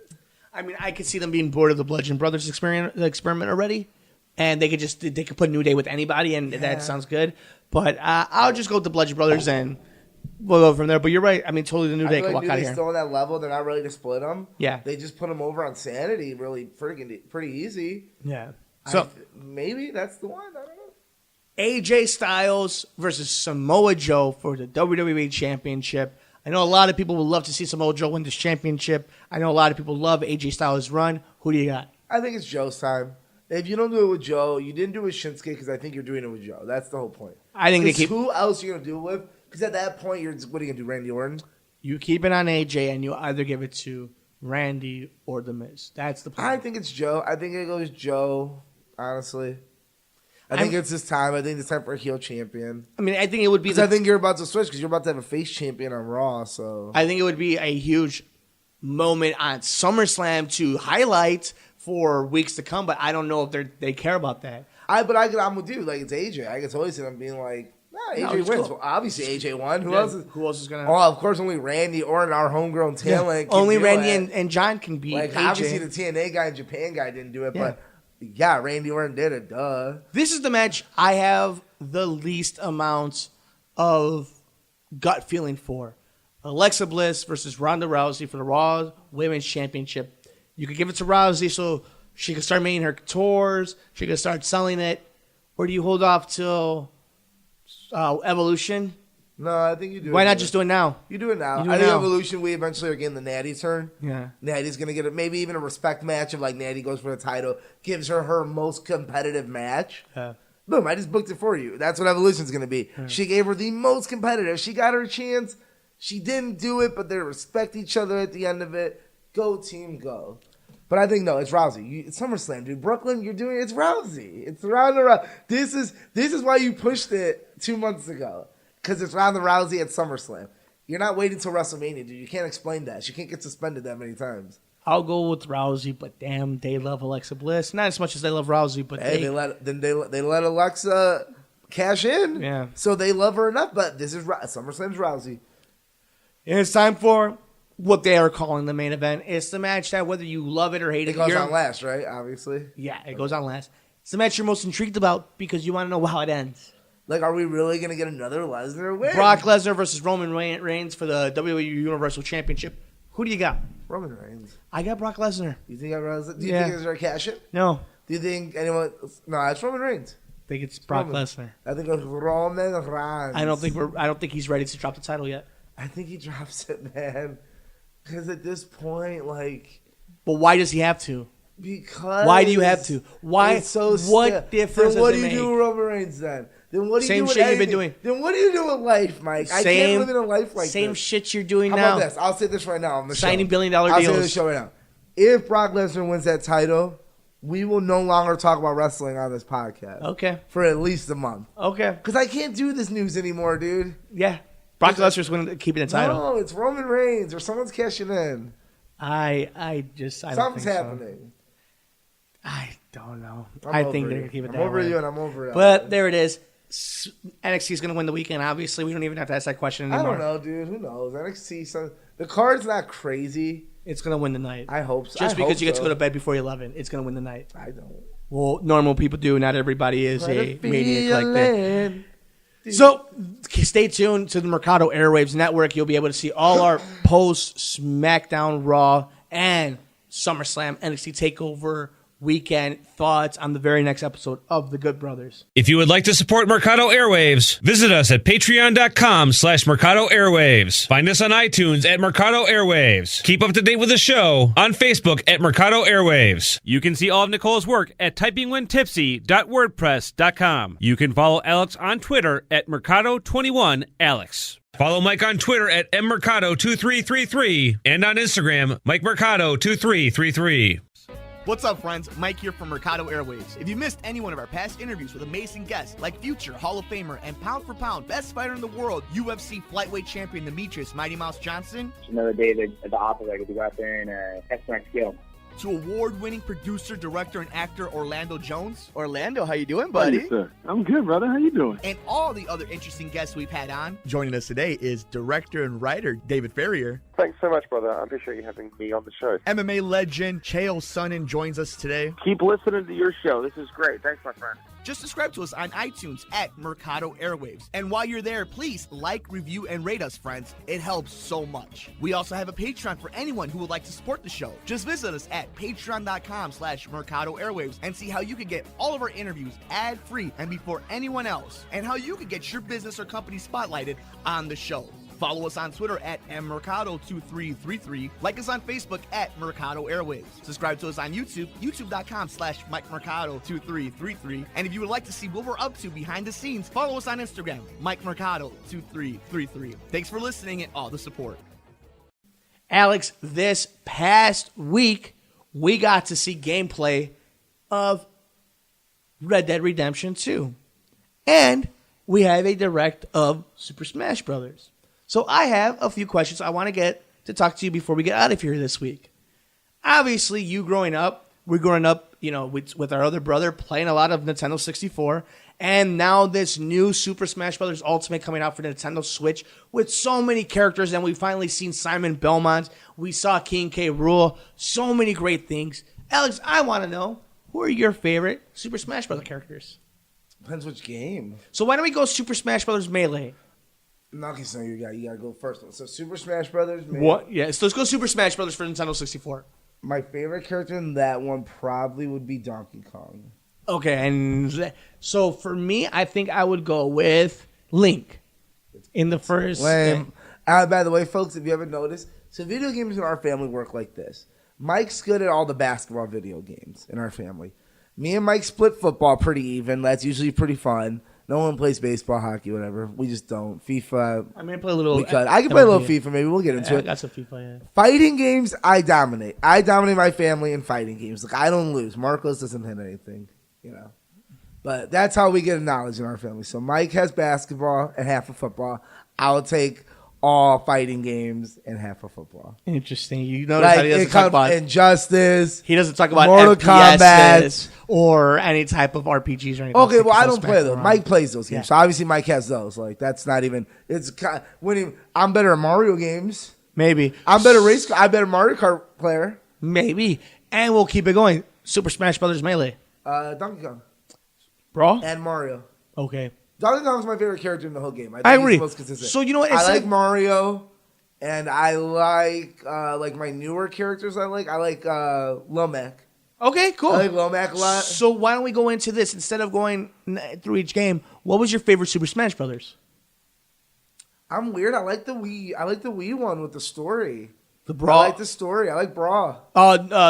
Speaker 3: I mean, I could see them being bored of the Bludgeon Brothers experiment already. And they could put New Day with anybody, and that sounds good. But I'll just go with the Bludgeon Brothers, and we'll go from there. But you're right. I mean, totally the New Day can walk out of here.
Speaker 7: Still on that level. They're not ready to split them.
Speaker 3: Yeah.
Speaker 7: They just put them over on Sanity really pretty easy.
Speaker 3: Yeah. So
Speaker 7: maybe that's the one. I don't know.
Speaker 3: AJ Styles versus Samoa Joe for the WWE Championship. I know a lot of people would love to see Samoa Joe win this championship. I know a lot of people love AJ Styles' run. Who do you got?
Speaker 7: I think it's Joe's time. If you don't do it with Joe, you didn't do it with Shinsuke because I think you're doing it with Joe. That's the whole point.
Speaker 3: I think they keep...
Speaker 7: Who else are you going to do it with? Because at that point, what are you going to do, Randy Orton?
Speaker 3: You keep it on AJ, and you either give it to Randy or The Miz. That's the plan.
Speaker 7: I think it's Joe. I think it goes Joe, honestly. I think it's his time. I think it's time for a heel champion.
Speaker 3: I mean, I think it would be...
Speaker 7: I think you're about to switch because you're about to have a face champion on Raw, so...
Speaker 3: I think it would be a huge moment on SummerSlam to highlight for weeks to come, but I don't know if they care about that.
Speaker 7: I'm with you. Like, it's AJ. I can totally see them being like, AJ wins. Cool. Well, obviously, AJ won. Who else is going to... Oh, of course, only Randy Orton, our homegrown talent.
Speaker 3: Yeah. Only Randy and John can beat AJ.
Speaker 7: Obviously, the TNA guy and Japan guy didn't do it, but... Yeah, Randy Orton did it, duh.
Speaker 3: This is the match I have the least amount of gut feeling for. Alexa Bliss versus Ronda Rousey for the Raw Women's Championship. You could give it to Rousey so she could start making her tours, she could start selling it, or do you hold off till Evolution?
Speaker 7: No, I think you do.
Speaker 3: Why not just do it now?
Speaker 7: You do it now. I think Evolution, we eventually are getting the Natty turn.
Speaker 3: Yeah.
Speaker 7: Natty's going to get maybe even a respect match of like Natty goes for the title, gives her most competitive match.
Speaker 3: Yeah.
Speaker 7: Boom, I just booked it for you. That's what Evolution's going to be. She gave her the most competitive. She got her chance. She didn't do it, but they respect each other at the end of it. Go, team, go. But I think, no, it's Rousey. It's SummerSlam, dude. Brooklyn, you're doing it's Rousey. It's round and round. This is why you pushed it 2 months ago. Because it's Ronda Rousey at SummerSlam. You're not waiting till WrestleMania, dude. You can't explain that. She can't get suspended that many times.
Speaker 3: I'll go with Rousey, but damn, they love Alexa Bliss. Not as much as they love Rousey, but
Speaker 7: hey, they let Alexa cash in.
Speaker 3: Yeah.
Speaker 7: So they love her enough, but this is SummerSlam's Rousey.
Speaker 3: And it's time for what they are calling the main event. It's the match that whether you love it or hate it.
Speaker 7: It goes on last, right? Obviously.
Speaker 3: Yeah, it goes on last. It's the match you're most intrigued about because you want to know how it ends.
Speaker 7: Like, are we really going to get another Lesnar win?
Speaker 3: Brock Lesnar versus Roman Reigns for the WWE Universal Championship. Who do you got?
Speaker 7: Roman Reigns.
Speaker 3: I got Brock Lesnar.
Speaker 7: You think Do you think it's a cash in?
Speaker 3: No.
Speaker 7: Do you think anyone? No, it's Roman Reigns.
Speaker 3: I think it's Brock Lesnar.
Speaker 7: I think it's Roman Reigns.
Speaker 3: I don't think he's ready to drop the title yet.
Speaker 7: I think he drops it, man. Because at this point, like,
Speaker 3: but why does he have to?
Speaker 7: Because
Speaker 3: why do you have to? Why?
Speaker 7: It's so
Speaker 3: what difference?
Speaker 7: Then what
Speaker 3: does
Speaker 7: do
Speaker 3: it
Speaker 7: you do
Speaker 3: make?
Speaker 7: with Roman Reigns then? Then what do you
Speaker 3: Same
Speaker 7: do with
Speaker 3: shit
Speaker 7: anything?
Speaker 3: you've been doing.
Speaker 7: Then what do you do with life, Mike? I can't live in a life like
Speaker 3: same
Speaker 7: this.
Speaker 3: shit you're doing
Speaker 7: How
Speaker 3: now.
Speaker 7: about this? I'll say this right now on the show.
Speaker 3: Signing $1 billion deals.
Speaker 7: I'll say this show right now. If Brock Lesnar wins that title, we will no longer talk about wrestling on this podcast.
Speaker 3: Okay.
Speaker 7: For at least a month.
Speaker 3: Okay.
Speaker 7: Because I can't do this news anymore, dude.
Speaker 3: Yeah. Brock Lesnar's winning, keeping the title.
Speaker 7: No, it's Roman Reigns or someone's cashing in.
Speaker 3: I don't
Speaker 7: Something's
Speaker 3: think
Speaker 7: happening.
Speaker 3: So. I don't know.
Speaker 7: I'm
Speaker 3: I
Speaker 7: over
Speaker 3: think
Speaker 7: you.
Speaker 3: they're going to keep it
Speaker 7: I'm
Speaker 3: that
Speaker 7: over
Speaker 3: way.
Speaker 7: you and I'm over it.
Speaker 3: But there it is. NXT is going to win the weekend. Obviously, we don't even have to ask that question anymore.
Speaker 7: I don't know, dude. Who knows? NXT, the card's not crazy.
Speaker 3: It's going to win the night.
Speaker 7: I hope so.
Speaker 3: Just because you get to go to bed before 11, it's going to win the night.
Speaker 7: I don't.
Speaker 3: Well, normal people do. Not everybody is a maniac like that. So, stay tuned to the Mercado Airwaves Network. You'll be able to see all our post-SmackDown Raw and SummerSlam NXT Takeover weekend thoughts on the very next episode of The Good Brothers.
Speaker 6: If you would like to support Mercado Airwaves, visit us at patreon.com/Mercado Airwaves. Find us on iTunes at Mercado Airwaves. Keep up to date with the show on Facebook at Mercado Airwaves. You can see all of Nicole's work at typingwhentipsy.wordpress.com. You can follow Alex on Twitter at Mercado21Alex. Follow Mike on Twitter at mmercado2333 and on Instagram, MikeMercado2333.
Speaker 1: What's up, friends? Mike here from Mercado Airwaves. If you missed any one of our past interviews with amazing guests like future Hall of Famer and pound for pound best fighter in the world, UFC flyweight champion Demetrius Mighty Mouse Johnson,
Speaker 2: Another day at the operator to go out there and test my skill.
Speaker 1: to award-winning producer, director, and actor Orlando Jones,
Speaker 9: Orlando, how you doing,
Speaker 4: Hey,
Speaker 9: buddy?
Speaker 4: sir. I'm good, brother. How you doing?
Speaker 1: and all the other interesting guests we've had on. Joining us today is director and writer David Ferrier.
Speaker 5: Thanks so much, brother. I appreciate you having me on the show.
Speaker 1: MMA legend Chael Sonnen joins us today.
Speaker 5: Keep listening to your show. This is great. Thanks, my friend.
Speaker 1: Just subscribe to us on iTunes at Mercado Airwaves. And while you're there, please like, review, and rate us, friends. It helps so much. We also have a Patreon for anyone who would like to support the show. Just visit us at patreon.com/Mercado Airwaves and see how you can get all of our interviews ad-free and before anyone else, and how you can get your business or company spotlighted on the show. Follow us on Twitter at mmercado2333. Like us on Facebook at Mercado Airwaves. Subscribe to us on YouTube, youtube.com/MikeMercado2333. And if you would like to see what we're up to behind the scenes, follow us on Instagram, MikeMercado2333. Thanks for listening and all the support.
Speaker 3: Alex, this past week, we got to see gameplay of Red Dead Redemption 2. And we have a direct of Super Smash Brothers. So I have a few questions I want to get to talk to you before we get out of here this week. Obviously, we're growing up, with our other brother playing a lot of Nintendo 64, and now this new Super Smash Bros. Ultimate coming out for Nintendo Switch with so many characters, and we've finally seen Simon Belmont. We saw King K. Rool. So many great things. Alex, I want to know, who are your favorite Super Smash Bros. Characters?
Speaker 7: Depends which game.
Speaker 3: So why don't we go Super Smash Bros. Melee?
Speaker 7: Okay, so you gotta go first one. So Super Smash Brothers.
Speaker 3: What? Yeah, so let's go Super Smash Brothers for Nintendo 64.
Speaker 7: My favorite character in that one probably would be Donkey Kong.
Speaker 3: Okay, and so for me, I think I would go with Link in the first.
Speaker 7: By the way, folks, if you haven't noticed, so video games in our family work like this. Mike's good at all the basketball video games in our family. Me and Mike split football pretty even. That's usually pretty fun. No one plays baseball, hockey, whatever. We just don't. FIFA.
Speaker 3: I mean, I play a little.
Speaker 7: I can play a little FIFA. Maybe we'll get into it.
Speaker 3: I got some FIFA. Yeah.
Speaker 7: Fighting games, I dominate. I dominate my family in fighting games. Like I don't lose. Marcos doesn't hit anything, But that's how we get knowledge in our family. So Mike has basketball and half of football. I'll take all fighting games and half of football.
Speaker 3: Interesting. You notice how he doesn't talk about
Speaker 7: Injustice.
Speaker 3: He doesn't talk about
Speaker 7: Mortal
Speaker 3: Kombat or any type of RPGs or anything.
Speaker 7: Okay, well I don't play those. Mike plays those games, so obviously Mike has those. Like that's not even. I'm better at Mario games.
Speaker 3: Maybe
Speaker 7: I'm better race. I'm better Mario Kart player.
Speaker 3: Maybe, and we'll keep it going. Super Smash Brothers Melee.
Speaker 7: Donkey Kong.
Speaker 3: Brawl
Speaker 7: And Mario.
Speaker 3: Okay.
Speaker 7: Donkey Kong's my favorite character in the whole game.
Speaker 3: I agree.
Speaker 7: He's the most consistent.
Speaker 3: So you know what?
Speaker 7: I like Mario, and I like my newer characters. I like Lomac.
Speaker 3: Okay, cool.
Speaker 7: I like Lomac a lot.
Speaker 3: So why don't we go into this instead of going through each game? What was your favorite Super Smash Brothers?
Speaker 7: I'm weird. I like the Wii. I like the Wii one with the story.
Speaker 3: The Brawl.
Speaker 7: I like the story. I like Brawl.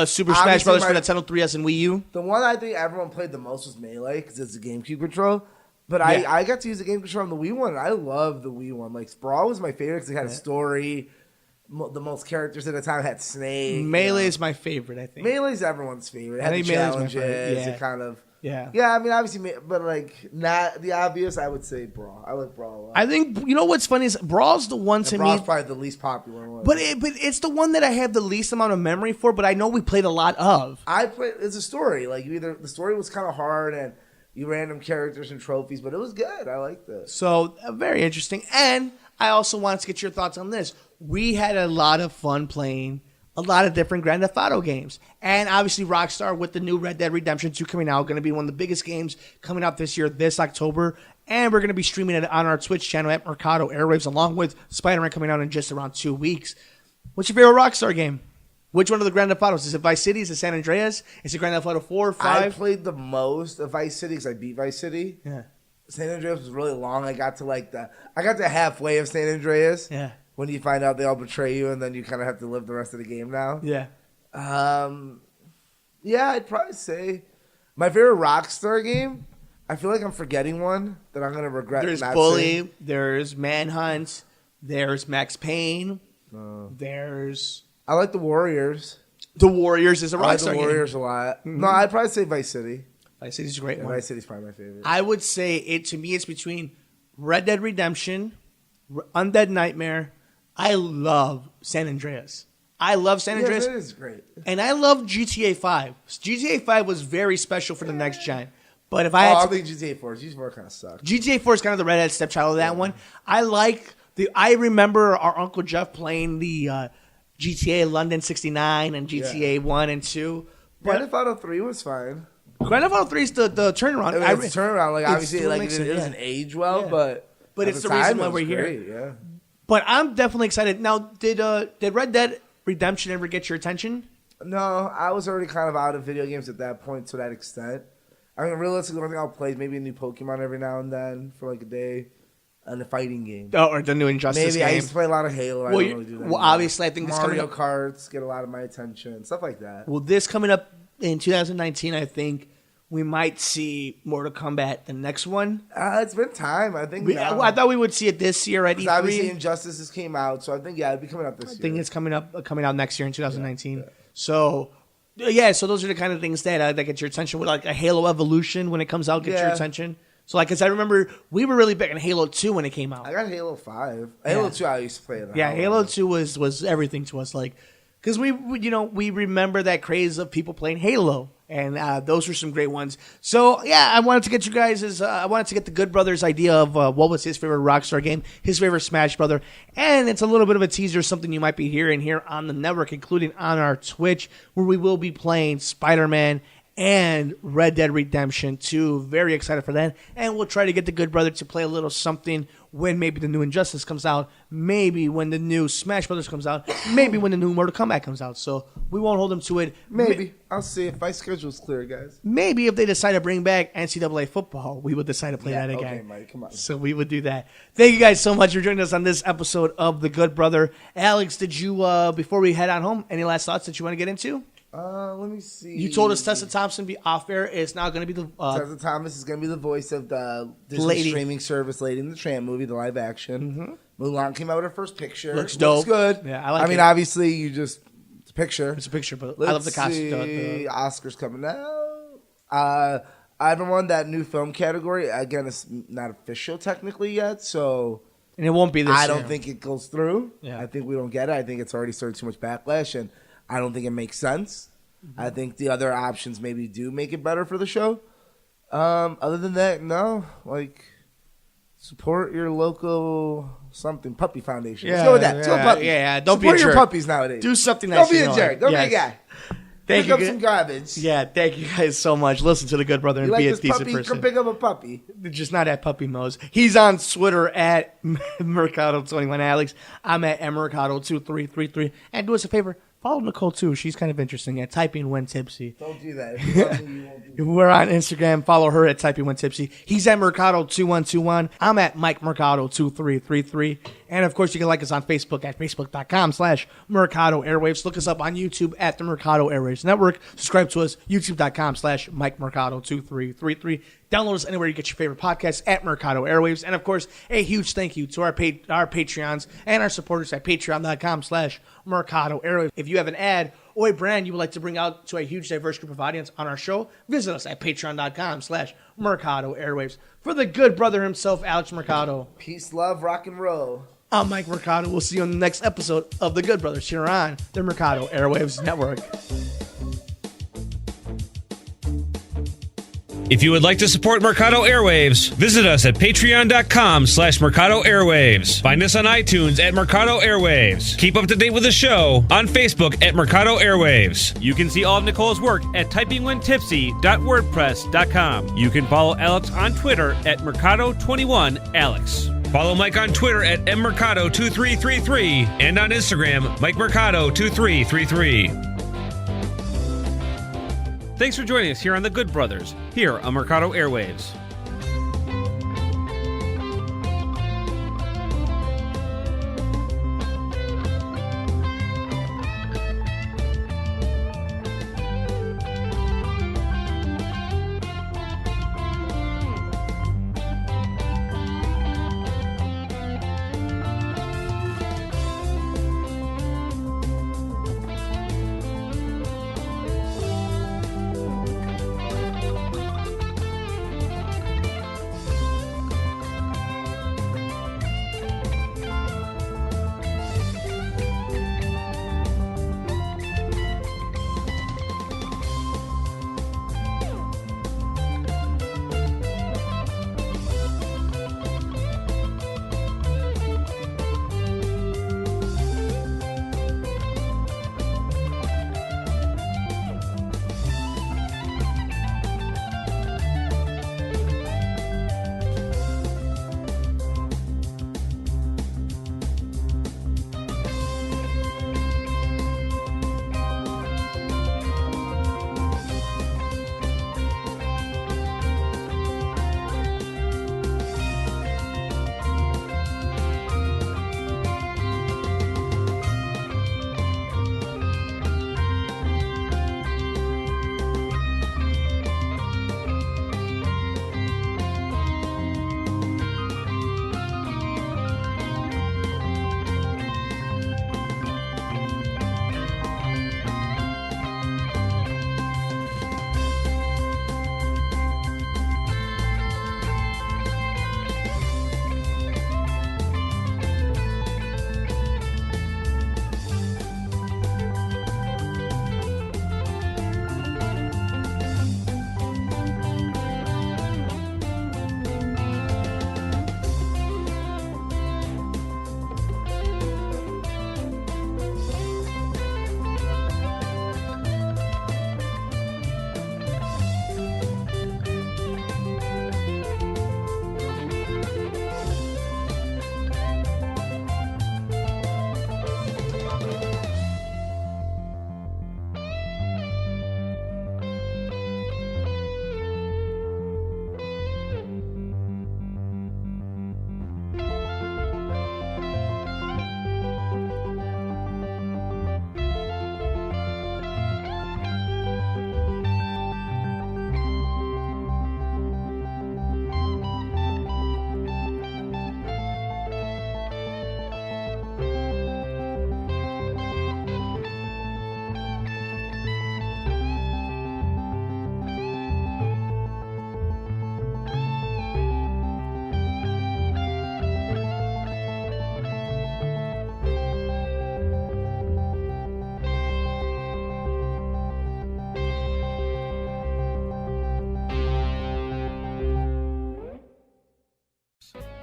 Speaker 3: Super Smash Brothers for Nintendo 3DS and Wii U.
Speaker 7: The one I think everyone played the most was Melee because it's a GameCube control. But I got to use the game control on the Wii one, and I love the Wii one. Like, Brawl was my favorite because it had a story. The most characters at the time had Snake.
Speaker 3: Melee is my favorite, I think.
Speaker 7: Melee's everyone's favorite. It had the challenges. It kind of... Yeah, I mean, obviously, but like, not the obvious, I would say Brawl. I like Brawl a lot.
Speaker 3: I think, you know what's funny is Brawl's the one to me...
Speaker 7: Brawl's probably the least popular one.
Speaker 3: But it's the one that I have the least amount of memory for, but I know we played a lot of.
Speaker 7: It's a story. Like, the story was kind of hard, and you random characters and trophies, but it was good. I liked it.
Speaker 3: So, very interesting. And I also wanted to get your thoughts on this. We had a lot of fun playing a lot of different Grand Theft Auto games. And obviously Rockstar with the new Red Dead Redemption 2 coming out, going to be one of the biggest games coming out this year, this October. And we're going to be streaming it on our Twitch channel at Mercado Airwaves, along with Spider-Man coming out in just around 2 weeks. What's your favorite Rockstar game? Which one of the Grand Theft Autos? Is it Vice City? Is it San Andreas? Is it Grand Theft Auto 4, 5?
Speaker 7: I played the most of Vice City because I beat Vice City.
Speaker 3: Yeah.
Speaker 7: San Andreas was really long. I got to halfway of San Andreas.
Speaker 3: Yeah.
Speaker 7: When you find out they all betray you, and then you kind of have to live the rest of the game now.
Speaker 3: Yeah.
Speaker 7: Yeah, I'd probably say my favorite Rockstar game. I feel like I'm forgetting one that I'm gonna regret.
Speaker 3: There's
Speaker 7: not
Speaker 3: Bully.
Speaker 7: saying.
Speaker 3: There's Manhunt. There's Max Payne.
Speaker 7: I like the Warriors.
Speaker 3: The Warriors is a Rockstar game.
Speaker 7: I like the Warriors a lot. Mm-hmm. No, I'd probably say Vice City.
Speaker 3: Vice City's a great one.
Speaker 7: Vice City's probably my favorite.
Speaker 3: I would say to me it's between Red Dead Redemption, Undead Nightmare. I love San Andreas. I love San Andreas.
Speaker 7: It is great.
Speaker 3: And I love GTA 5. GTA 5 was very special for the next gen. But if I
Speaker 7: think GTA 4. GTA 4 kind of sucks.
Speaker 3: GTA 4 is kind of the redhead stepchild of that one. I remember our Uncle Jeff playing the GTA London 69 and GTA 1 and 2.
Speaker 7: Grand Theft Auto 3 was fine.
Speaker 3: Grand Theft Auto 3 is the turnaround.
Speaker 7: It's turnaround. Like, obviously, it doesn't age well, but
Speaker 3: it's the reason why we're here.
Speaker 7: Yeah.
Speaker 3: But I'm definitely excited. Now, did Red Dead Redemption ever get your attention?
Speaker 7: No, I was already kind of out of video games at that point to that extent. I mean, realistically, the only thing I'll play is maybe a new Pokemon every now and then for like a day, and a fighting game.
Speaker 3: Oh, or the new Injustice game.
Speaker 7: I used to play a lot of Halo. I don't really do that.
Speaker 3: Well, obviously, I think this
Speaker 7: Mario Karts get a lot of my attention, stuff like that.
Speaker 3: Well, this coming up in 2019, I think we might see Mortal Kombat, the next one.
Speaker 7: It's been time. I think.
Speaker 3: I thought we would see it this year at E3.
Speaker 7: Obviously, Injustice came out, so I think it'd be coming out this year.
Speaker 3: I think it's coming out next year in 2019. Yeah. So those are the kind of things that get your attention. With like a Halo Evolution when it comes out, get your attention. So, like, because I remember we were really big on Halo 2 when it came out.
Speaker 7: I got Halo 5. Halo 2 I used to play it.
Speaker 3: Halo 2 was everything to us. Like, because we remember that craze of people playing Halo. And those were some great ones. So, I wanted to get you guys' I wanted to get the Good Brother's idea of what was his favorite Rockstar game, his favorite Smash Brother. And it's a little bit of a teaser, something you might be hearing here on the network, including on our Twitch, where we will be playing Spider-Man and Red Dead Redemption 2. Very excited for that. And we'll try to get the Good Brother to play a little something when maybe the new Injustice comes out, maybe when the new Smash Brothers comes out, maybe when the new Mortal Kombat comes out. So we won't hold them to it.
Speaker 7: Maybe. I'll see if my schedule's clear, guys.
Speaker 3: Maybe if they decide to bring back NCAA football, we would decide to play that again.
Speaker 7: Okay, Mike, come on.
Speaker 3: So we would do that. Thank you guys so much for joining us on this episode of The Good Brother. Alex, did you, before we head on home, any last thoughts that you want to get into?
Speaker 7: Let me see.
Speaker 3: You told us Tessa Thompson be off air. It's now going to be the
Speaker 7: Tessa Thomas is going to be the voice of the Disney streaming service Lady and the Tramp movie, the live action. Mulan came out with her first picture.
Speaker 3: Looks dope.
Speaker 7: Looks good.
Speaker 3: Yeah, I like it.
Speaker 7: I mean, obviously, it's a picture.
Speaker 3: It's a picture, but
Speaker 7: Let's
Speaker 3: I love the costume.
Speaker 7: see. Oscars coming out. Ivan won that new film category. Again, it's not official technically yet, so
Speaker 3: and it won't be this
Speaker 7: I
Speaker 3: year.
Speaker 7: don't think it goes through.
Speaker 3: Yeah.
Speaker 7: I think we don't get it. I think it's already started too much backlash, and I don't think it makes sense. I think the other options maybe do make it better for the show. Other than that, no. Like, support your local something puppy foundation. Let's go with that. Let's go puppies.
Speaker 3: Yeah. Don't
Speaker 7: support
Speaker 3: be a jerk.
Speaker 7: your puppies nowadays.
Speaker 3: Do something nice.
Speaker 7: Don't be a jerk. Don't be a guy.
Speaker 3: Thank
Speaker 7: Pick
Speaker 3: you.
Speaker 7: up some garbage.
Speaker 3: Yeah, thank you guys so much. Listen to the Good Brother and
Speaker 7: You like
Speaker 3: be a
Speaker 7: this
Speaker 3: decent
Speaker 7: puppy?
Speaker 3: person.
Speaker 7: Come pick up a puppy.
Speaker 3: Just not at Puppy Mo's. He's on Twitter at Mercado21 Alex. I'm at Mercado2333. And do us a favor, follow Nicole too. She's kind of interesting at Typing When Tipsy.
Speaker 7: Don't do that. If you love me, you won't do
Speaker 3: We're on Instagram. Follow her at Typing When Tipsy. He's at Mercado2121. I'm at Mike Mercado2333. And of course, you can like us on Facebook at Facebook.com/Mercado Airwaves. Look us up on YouTube at the Mercado Airwaves Network. Subscribe to us, YouTube.com/Mike Mercado2333. Download us anywhere you get your favorite podcasts at Mercado Airwaves. And of course, a huge thank you to our Patreons and our supporters at Patreon.com/Mercado Airwaves. If you have an ad or a brand you would like to bring out to a huge diverse group of audience on our show, visit us at Patreon.com/Mercado Airwaves. For the Good Brother himself, Alex Mercado.
Speaker 7: Peace, love, rock and roll.
Speaker 3: I'm Mike Mercado. We'll see you on the next episode of The Good Brothers here on the Mercado Airwaves Network.
Speaker 6: If you would like to support Mercado Airwaves, visit us at patreon.com/Mercado Airwaves. Find us on iTunes at Mercado Airwaves. Keep up to date with the show on Facebook at Mercado Airwaves. You can see all of Nicole's work at typingwhentipsy.wordpress.com. You can follow Alex on Twitter at Mercado21Alex. Follow Mike on Twitter at mmercado2333 and on Instagram, MikeMercado2333. Thanks for joining us here on The Good Brothers, here on Mercado Airwaves.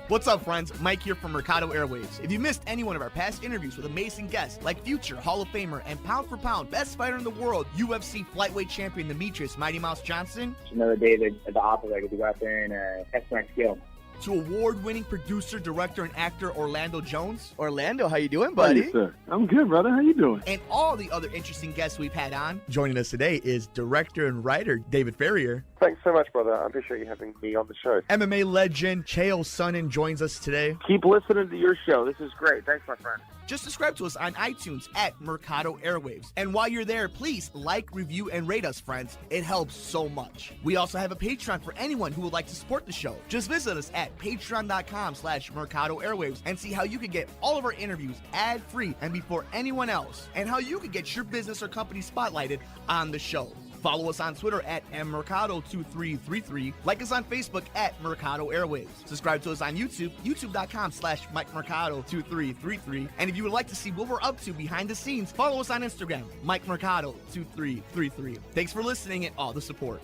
Speaker 1: What's up, friends? Mike here from Mercado Airwaves. If you missed any one of our past interviews with amazing guests like future Hall of Famer and pound for pound best fighter in the world, UFC flyweight champion Demetrius Mighty Mouse Johnson,
Speaker 2: Another day at the operator to go out there and test my skill.
Speaker 1: to award-winning producer, director, and actor Orlando Jones,
Speaker 3: Orlando, how you doing,
Speaker 4: How
Speaker 3: buddy?
Speaker 4: you, sir? I'm good, brother. How you doing?
Speaker 1: and all the other interesting guests we've had on. Joining us today is director and writer David Ferrier.
Speaker 5: Thanks so much, brother. I appreciate you having me on the show.
Speaker 1: MMA legend Chael Sonnen joins us today.
Speaker 5: Keep listening to your show. This is great. Thanks, my friend.
Speaker 1: Just subscribe to us on iTunes at Mercado Airwaves. And while you're there, please like, review, and rate us, friends. It helps so much. We also have a Patreon for anyone who would like to support the show. Just visit us at patreon.com/Mercado Airwaves and see how you can get all of our interviews ad-free and before anyone else, and how you can get your business or company spotlighted on the show. Follow us on Twitter at mmercado2333. Like us on Facebook at Mercado Airwaves. Subscribe to us on YouTube, youtube.com/MikeMercado2333. And if you would like to see what we're up to behind the scenes, follow us on Instagram, MikeMercado2333. Thanks for listening and all the support.